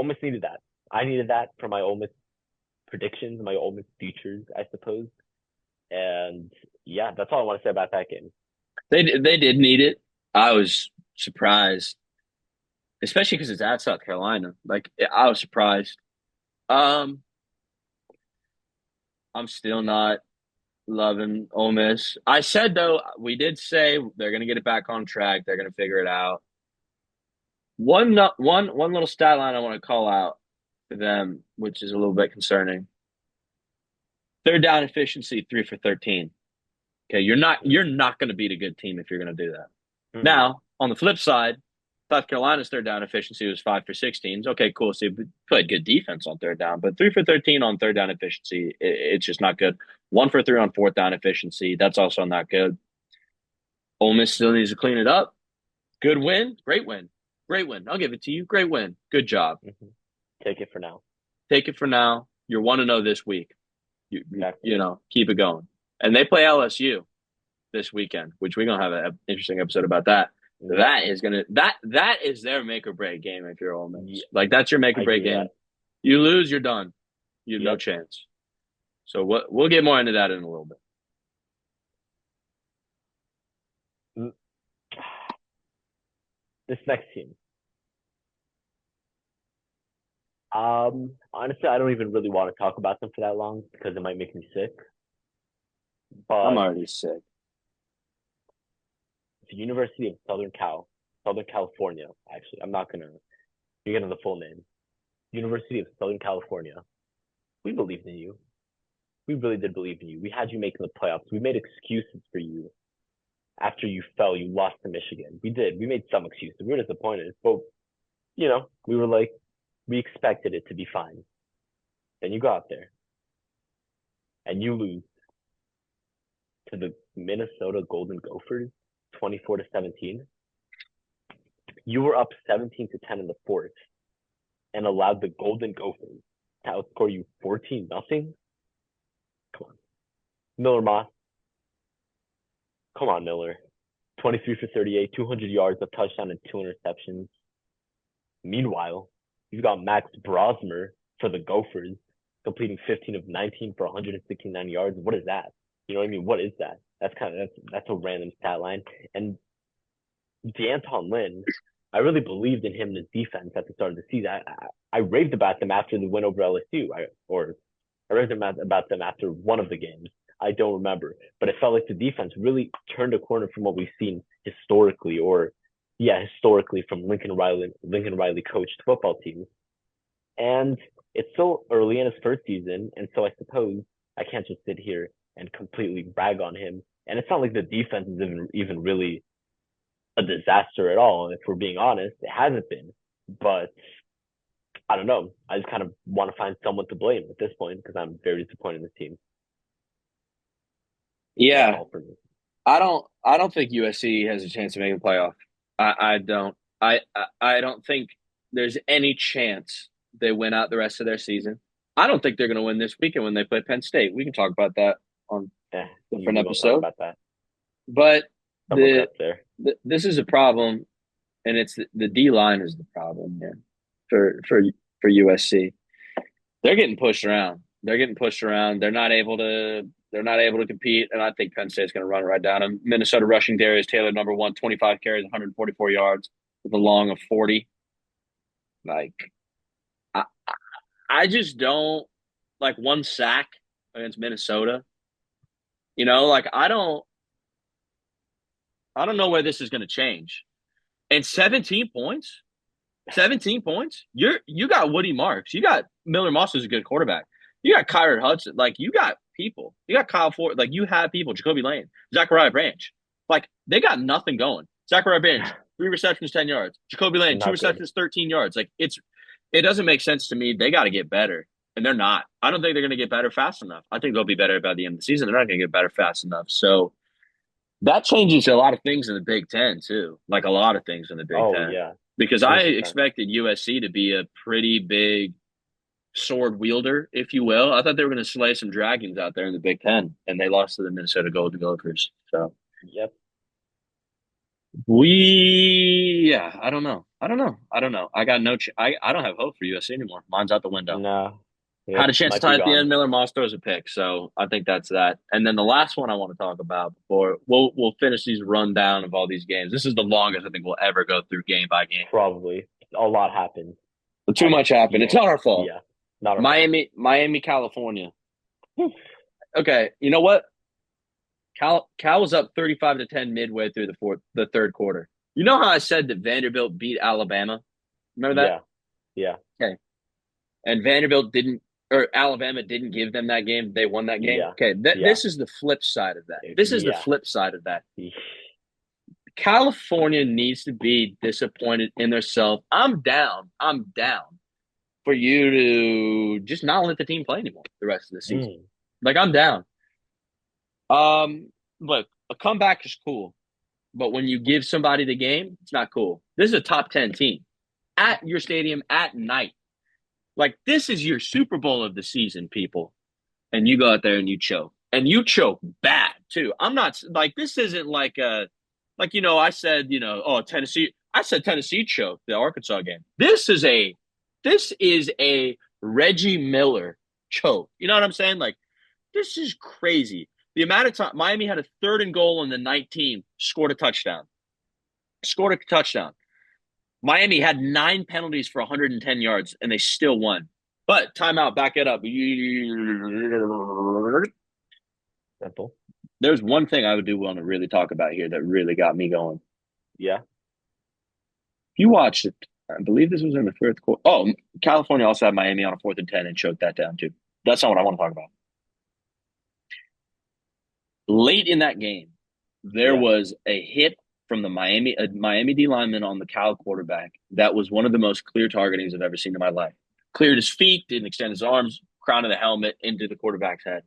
Miss needed that. I needed that for my Ole Miss predictions, my Ole Miss futures, I suppose. And yeah, that's all I want to say about that game. They did need it. I was surprised, especially because it's at South Carolina. Like I was surprised. Um, I'm still not loving Ole Miss. I said though, we did say they're going to get it back on track. They're going to figure it out. One little stat line I want to call out to them, which is a little bit concerning. Third down efficiency, 3 for 13. Okay, you're not going to beat a good team if you're going to do that. Mm-hmm. Now, on the flip side, South Carolina's third down efficiency was 5 for 16. Okay, cool. So you played good defense on third down, but 3 for 13 on third down efficiency, it's just not good. 1 for 3 on fourth down efficiency, that's also not good. Ole Miss still needs to clean it up. Good win, great win, great win. I'll give it to you. Great win, good job. Mm-hmm. Take it for now. Take it for now. You're 1-0 this week. Exactly. You know, keep it going. And they play LSU this weekend, which we're gonna have an interesting episode about that. Yep. That is their make or break game if you're Ole Miss. Yeah, Like that's your make I or agree break with game. that. You lose, you're done. You have no Yep. chance. So we'll get more into that in a little bit. Mm. This next team. Honestly, I don't even really want to talk about them for that long because it might make me sick. I'm But already sick. the University of Southern California. Actually, I'm not gonna. You're getting the full name. University of Southern California. We believed in you. We really did believe in you. We had you making the playoffs. We made excuses for you after you fell. You lost to Michigan. We did. We made some excuses. We were disappointed, but we were like, we expected it to be fine. Then you go out there and you lose to the Minnesota Golden Gophers, 24-17. You were up 17-10 in the fourth and allowed the Golden Gophers to outscore you 14-0. Come on, Miller Moss. Come on, Miller. 23 for 38, 200 yards, a touchdown, and two interceptions. Meanwhile, you've got Max Brosmer for the Gophers, completing 15 of 19 for 169 yards. What is that? You know what I mean? What is that? That's a random stat line. And D'Anton Lynn, I really believed in him and his defense at the start of the season. I raved about them after the win over LSU, I raved about them after one of the games. I don't remember, but it felt like the defense really turned a corner from what we've seen historically, historically from Lincoln Riley coached football teams. And it's still early in his first season, and so I suppose I can't just sit here and completely brag on him. And it's not like the defense is even really a disaster at all. If we're being honest, it hasn't been. But I don't know. I just kind of want to find someone to blame at this point because I'm very disappointed in the team. That's Yeah, all for me. I don't think USC has a chance of making the playoff. I don't. I don't think there's any chance they win out the rest of their season. I don't think they're going to win this weekend when they play Penn State. We can talk about that on a different We will talk episode. about that. But Some the, regrets there. this is a problem, and it's the D line is the problem here for USC. They're getting pushed around. They're getting pushed around. They're not able to compete, and I think Penn State's going to run right down them. Minnesota rushing Darius Taylor, number one, 25 carries, 144 yards with a long of 40. Like, I, I just don't like one sack against Minnesota. Like I don't know where this is going to change. And 17 points, 17 points. You got Woody Marks. You got Miller Moss is a good quarterback. You got Kyron Hudson. Like you got people. You got Kyle Ford. Like you have people. Jacoby Lane, Zachariah Branch. Like they got nothing going. Zachariah Branch, 3 receptions, 10 yards. Jacoby Lane, two Not good. receptions, 13 yards. Like it doesn't make sense to me. They got to get better, and they're not. I don't think they're going to get better fast enough. I think they'll be better by the end of the season. They're not going to get better fast enough. So that changes a lot of things in the Big Ten too. Like a lot of things in the Big Oh Ten. yeah, Because I 100%. expected USC to be a pretty big sword wielder, if you will. I thought they were going to slay some dragons out there in the Big Ten, and they lost to the Minnesota Golden Gophers. So Yep. yeah, I don't know. I got no. I don't have hope for USC anymore. Mine's out the window. No. Had Yep. a chance to Might be tie at the gone. end. Miller Moss throws a pick, so I think that's that. And then the last one I want to talk about before we'll finish these rundown of all these games. This is the longest I think we'll ever go through game by game. Probably a lot happened. Too much happened. It's not our fault. Yeah. Not our fault. Miami, California. Okay, you know what? Cal was up 35-10 midway through the third quarter. You know how I said that Vanderbilt beat Alabama? Remember that? Yeah. Yeah. Okay. And Vanderbilt didn't, or Alabama didn't give them that game. They won that game. Yeah. Okay. Yeah. This is the flip side of that. This is the Yeah. flip side of that. California needs to be disappointed in themselves. I'm down for you to just not let the team play anymore the rest of the season. Like I'm down. Look, a comeback is cool, but when you give somebody the game, it's not cool. This is a top 10 team at your stadium at night. Like this is your Super Bowl of the season, people. And you go out there and you choke. And you choke bad too. I'm not like this isn't like I said, oh Tennessee. I said Tennessee choked the Arkansas game. This is a Reggie Miller choke. You know what I'm saying? Like this is crazy. The amount of time Miami had a third and goal in the 19, scored a touchdown. Miami had 9 penalties for 110 yards, and they still won. But timeout, back it up. Simple. there's one thing I would do want to really talk about here that really got me going. Yeah, You watched it. I believe this was in the fourth quarter. Oh, California also had Miami on a 4th and 10 and choked that down too. That's not what I want to talk about. Late in that game, there yeah, was a hit from the Miami D lineman on the Cal quarterback. That was one of the most clear targetings I've ever seen in my life. Cleared his feet, didn't extend his arms, crown of the helmet into the quarterback's head.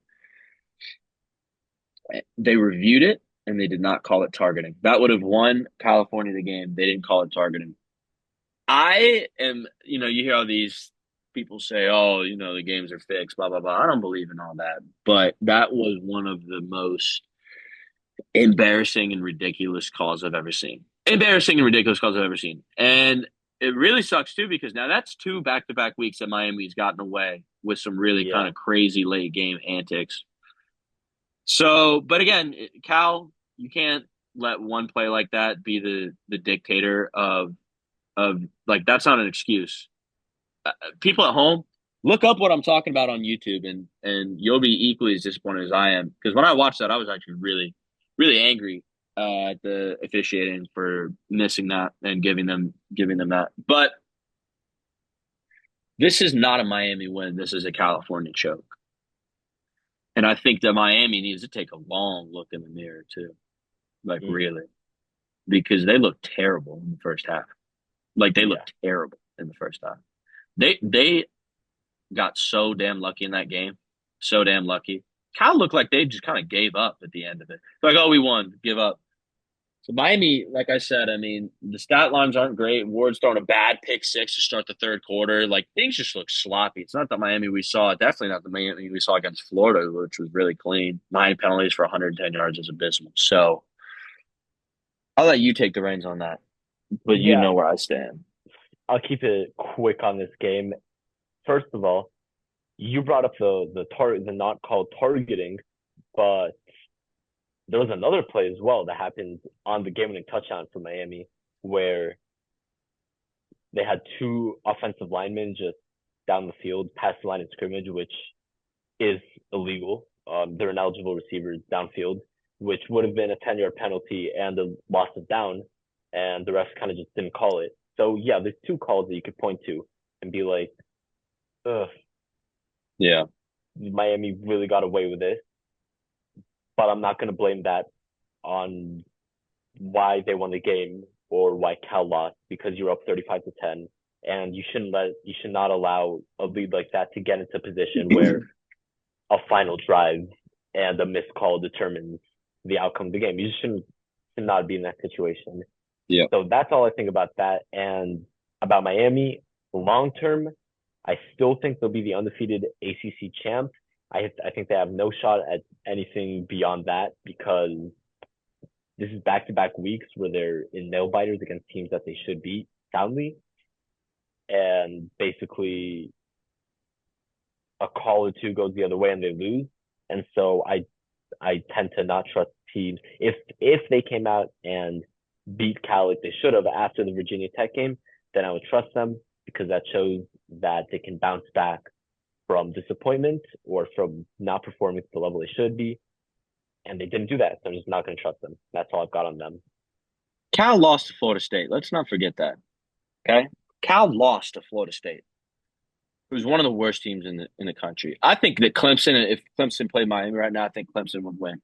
They reviewed it and they did not call it targeting. That would have won California the game. They didn't call it targeting. I am, you hear all these people say, oh, the games are fixed, blah, blah, blah. I don't believe in all that. But that was one of the most embarrassing and ridiculous calls I've ever seen. Embarrassing and ridiculous calls I've ever seen. And it really sucks too because now that's two back-to-back weeks that Miami's gotten away with some really kind yeah, of crazy late game antics. So, but again, Cal, you can't let one play like that be the dictator of like that's not an excuse. People at home, look up what I'm talking about on YouTube, and you'll be equally as disappointed as I am. Because when I watched that, I was actually really, really angry at the officiating for missing that and giving them that. But this is not a Miami win. This is a California choke, and I think that Miami needs to take a long look in the mirror too, like mm, really, because they look terrible in the first half. Like they look yeah, terrible in the first half. They got so damn lucky in that game. So damn lucky. Cal looked like they just kind of gave up at the end of it. Like, oh, we won, give up. So Miami, like I said, I mean, the stat lines aren't great. Ward's throwing a bad pick six to start the third quarter. Like things just look sloppy. It's not the Miami we saw. Definitely not the Miami we saw against Florida, which was really clean. 9 penalties for 110 yards is abysmal. So I'll let you take the reins on that, but you yeah. know where I stand. I'll keep it quick on this game. First of all, you brought up the not called targeting, but there was another play as well that happened on the game-winning touchdown for Miami, where they had two offensive linemen just down the field past the line of scrimmage, which is illegal. They're ineligible receivers downfield, which would have been a 10-yard penalty and a loss of down, and the refs kind of just didn't call it. So yeah, there's two calls that you could point to and be like, ugh, Yeah. Miami really got away with this, but I'm not going to blame that on why they won the game or why Cal lost because you're up 35-10, and you should not allow a lead like that to get into a position where a final drive and a missed call determines the outcome of the game. You should not be in that situation. Yeah. So that's all I think about that. And about Miami, long term, I still think they'll be the undefeated ACC champ. I think they have no shot at anything beyond that because this is back to back weeks where they're in nail biters against teams that they should beat soundly. And basically, a call or two goes the other way and they lose. And so I tend to not trust teams. If they came out and beat Cal like they should have after the Virginia Tech game, then I would trust them because that shows that they can bounce back from disappointment or from not performing to the level they should be. And they didn't do that. So I'm just not going to trust them. That's all I've got on them. Cal lost to Florida State. Let's not forget that. Okay. Cal lost to Florida State. It was one of the worst teams in the country. I think that Clemson, if Clemson played Miami right now, I think Clemson would win.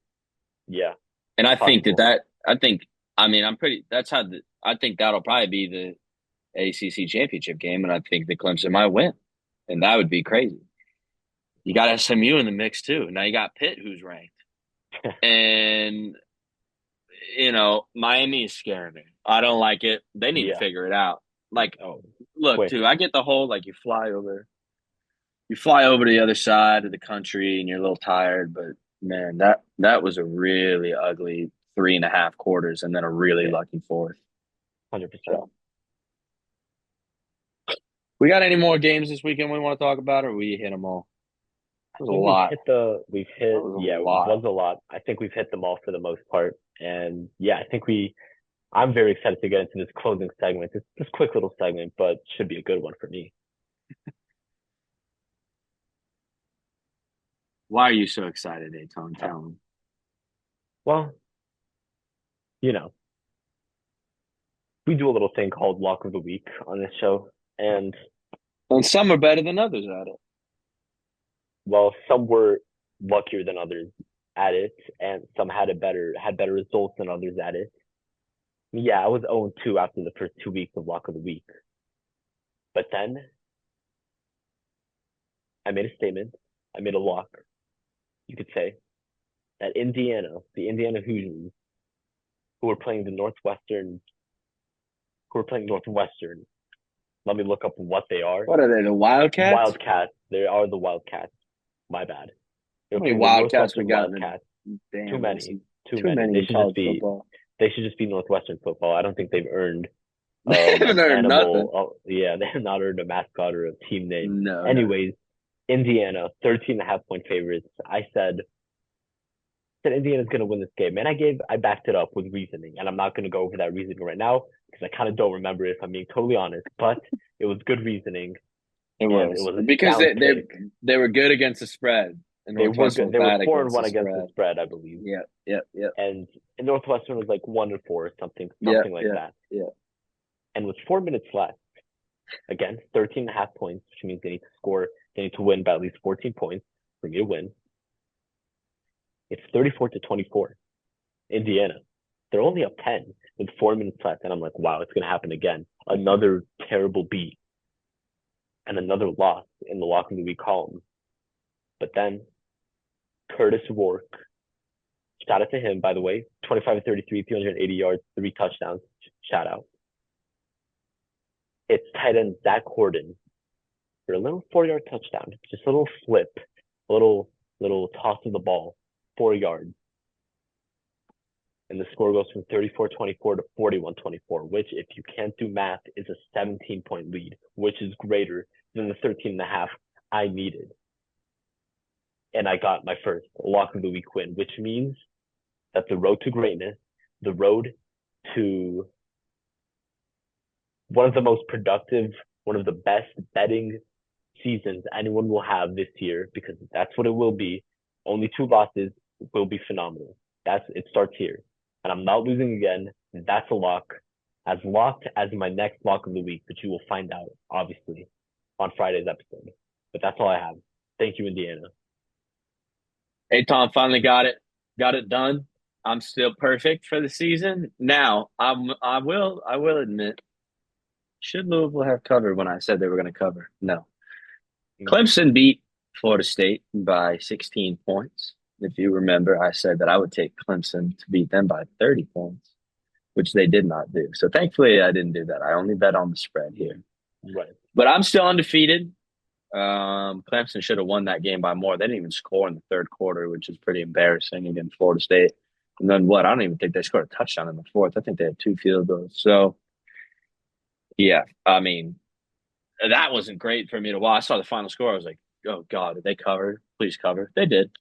Yeah, And I think possible. I think, I mean, that's how I think that'll probably be the ACC championship game. And I think that Clemson might win. And that would be crazy. You got SMU in the mix too. Now you got Pitt, who's ranked. And, Miami is scaring me. I don't like it. They need to Yeah. figure it out. Like, Oh, look, quick. too, I get the whole, like, you fly over to the other side of the country and you're a little tired, but man, that was a really ugly 3.5 quarters and then a really Yeah, lucky fourth. 100%. So we got any more games this weekend we want to talk about, or we hit them all? I It was a think lot. we've That hit, was yeah, a it lot. was a lot. I think we've hit them all for the most part. And yeah, I'm very excited to get into this closing segment. It's this quick little segment, but should be a good one for me. Why are you so excited, Eitan? Tell me. Well, you know, we do a little thing called Lock of the Week on this show, and And some are better than others at it. well, some were luckier than others at it, and some had better results than others at it. Yeah, I was 0-2 after the first 2 weeks of Lock of the Week, but then I made a statement. I made a lock, you could say, that the Indiana Hoosiers, who were playing the Northwestern, who were playing Northwestern. Let me look up what they are. What are they, the Wildcats? Wildcats. They are the Wildcats. My bad. They How were many playing the Wildcats we Northwestern got in the Wildcats. Too damn? That's many. Too too many. many in college football. They should just be Northwestern football. I don't think they've earned They haven't an earned animal. nothing. Oh, yeah, they have not earned a mascot or a team name. No, no. Anyways, Indiana, 13.5 point favorites. I said Indiana's going to win this game. And I backed it up with reasoning. And I'm not going to go over that reasoning right now because I kind of don't remember it if I'm being totally honest. But it was good reasoning It and it was was a because sound they they pick. they were good against the spread, and They were Northwestern good. was They were bad four and against one the against the spread. spread, I believe. Yep, yep, yep, And Northwestern was like 1-4, yep, something like yep, that. yep. And with 4 minutes left, again, 13.5 points, which means they need to score, they need to win by at least 14 points for me to win. It's 34-24. Indiana. They're only up 10 with 4 minutes left. And I'm like, wow, it's going to happen again. Another terrible beat and another loss in the Lock of the Week column. But then Curtis Rourke, shout out to him, by the way, 25-33, 380 yards, 3 touchdowns. Shout out. It's tight end Zach Horton for a little 4 yard touchdown. Just a little flip, a little toss of the ball, 4 yards. And the score goes from 34-24 to 41-24, which, if you can't do math, is a 17-point lead, which is greater than the 13.5 I needed. And I got my first Lock of the Week win, which means that the road to greatness, the road to one of the most productive, one of the best betting seasons anyone will have this year, because that's what it will be. Only 2 losses will be phenomenal. It starts here. And I'm not losing again. That's a lock. As locked as my next Lock of the Week, which you will find out, obviously, on Friday's episode. But that's all I have. Thank you, Indiana. Eitan finally got it done. I'm still perfect for the season. Now, I will admit, should Louisville have covered when I said they were going to cover? No. Mm. Clemson beat Florida State by 16 points. If you remember, I said that I would take Clemson to beat them by 30 points, which they did not do. So thankfully, I didn't do that. I only bet on the spread here. Right. But I'm still undefeated. Clemson should have won that game by more. They didn't even score in the third quarter, which is pretty embarrassing against Florida State. And then what? I don't even think they scored a touchdown in the fourth. I think they had 2 field goals. So, yeah, I mean, that wasn't great for me to watch. I saw the final score. I was like, oh, God, did they cover? Please cover. They did.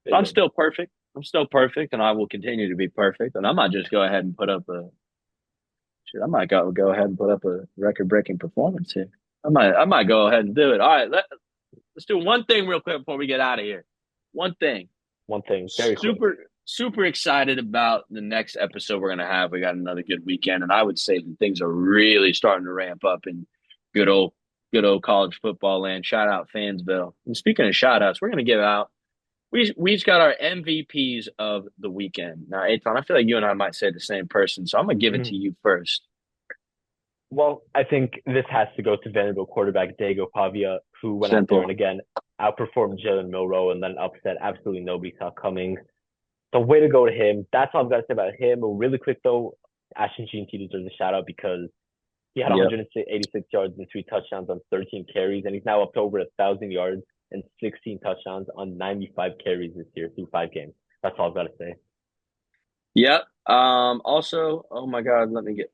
They But I'm did. still perfect. I'm still perfect, and I will continue to be perfect. And I might just go ahead and put up a shit. I might go ahead and put up a record breaking performance here. I might go ahead and do it. All right, let's do one thing real quick before we get out of here. One thing. One thing, very quick. Super excited about the next episode we're gonna have. We got another good weekend, and I would say that things are really starting to ramp up in good old good old college football land. Shout out Fansville. And speaking of shout outs, we're gonna give out we each got our MVPs of the weekend. Now, Eitan, I feel like you and I might say the same person, so I'm gonna give it to Mhm. you first. Well, I think this has to go to Vanderbilt quarterback Dago Pavia, who went out there and Simple. again outperformed Jalen Milroe and then upset absolutely nobody saw coming. So way to go to him. That's all I've got to say about him. Really quick though, Ashton Jeanty deserves a shout out because he had Yep. 186 yards and 3 touchdowns on 13 carries, and he's now up to over 1,000 yards and 16 touchdowns on 95 carries this year through 5 games. That's all I've got to say. Yep. Also, oh my God, let me get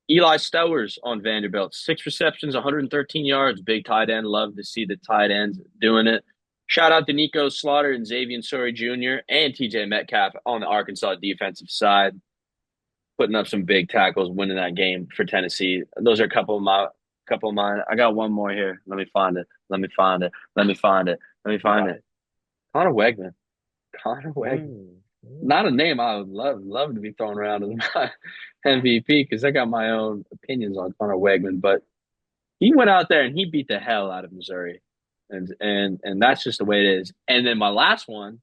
Eli Stowers on Vanderbilt. 6 receptions, 113 yards. Big tight end. Love to see the tight ends doing it. Shout out to Nico Slaughter and Xavier Sori Jr. and TJ Metcalf on the Arkansas defensive side, putting up some big tackles, winning that game for Tennessee. Those are a couple of mine. I got one more here. Let me find it. Let me find it. Let me find it. Let me You find got it. it. Connor Wegman. Connor Wegman. Mm. not a name I would love to be thrown around as my MVP because I got my own opinions on Connor Wegman, but he went out there and he beat the hell out of Missouri, and that's just the way it is. And then my last one,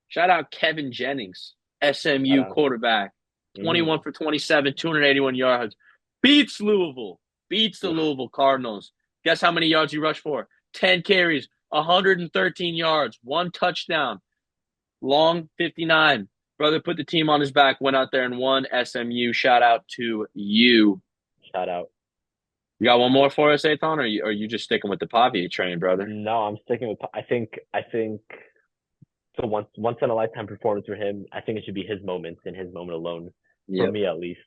shout out Kevin Jennings, Shout SMU out. quarterback, Mm. 21 for 27, 281 yards, beats Louisville, beats the Oof. Louisville Cardinals. Guess how many yards he rushed for? 10 carries, 113 yards, one touchdown, long 59. Brother put the team on his back, went out there and won. SMU. Shout out to you. Shout out. You got one more for us, Eitan, or are you just sticking with the Pavia train, brother? No, I'm sticking with. I think so. Once in a lifetime performance for him. I think it should be his moment and his moment alone, for Yep, me at least.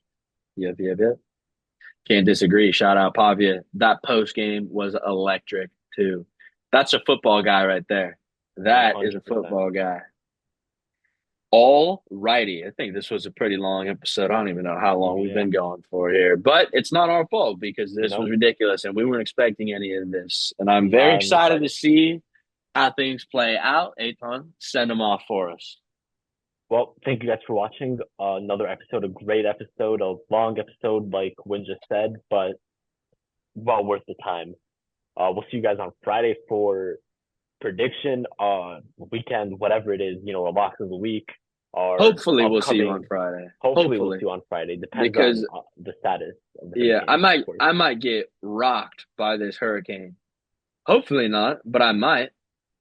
yep. Can't disagree. Shout out Pavia. That post game was electric too. That's a football guy right there. One That is a hundred percent. football guy. All righty. I think this was a pretty long episode. I don't even know how long we've Yeah. been going for here, but it's not our fault because this was Nope. ridiculous and we weren't expecting any of this. And I'm very Nah, I'm excited to excited. see how things play out. Aton, send them off for us. Well, thank you guys for watching another episode, a great episode, a long episode, like Winn just said, but well worth the time. We'll see you guys on Friday for prediction on weekend, whatever it is, a lock of the week, our Hopefully, we'll see you on upcoming. Friday. Hopefully, we'll see Hopefully, you on Friday. Depends on because the status of the yeah, hurricane, of course. I might get rocked by this hurricane. Hopefully not, but I might.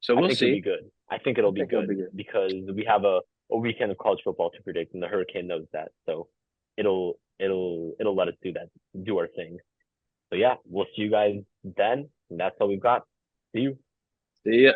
So I we'll think it'll be see. good. I think it'll I be think it'll good be good. because we have a weekend of college football to predict, and the hurricane knows that. So it'll let us do that, do our thing. So yeah, we'll see you guys then. And that's all we've got. See you. See ya.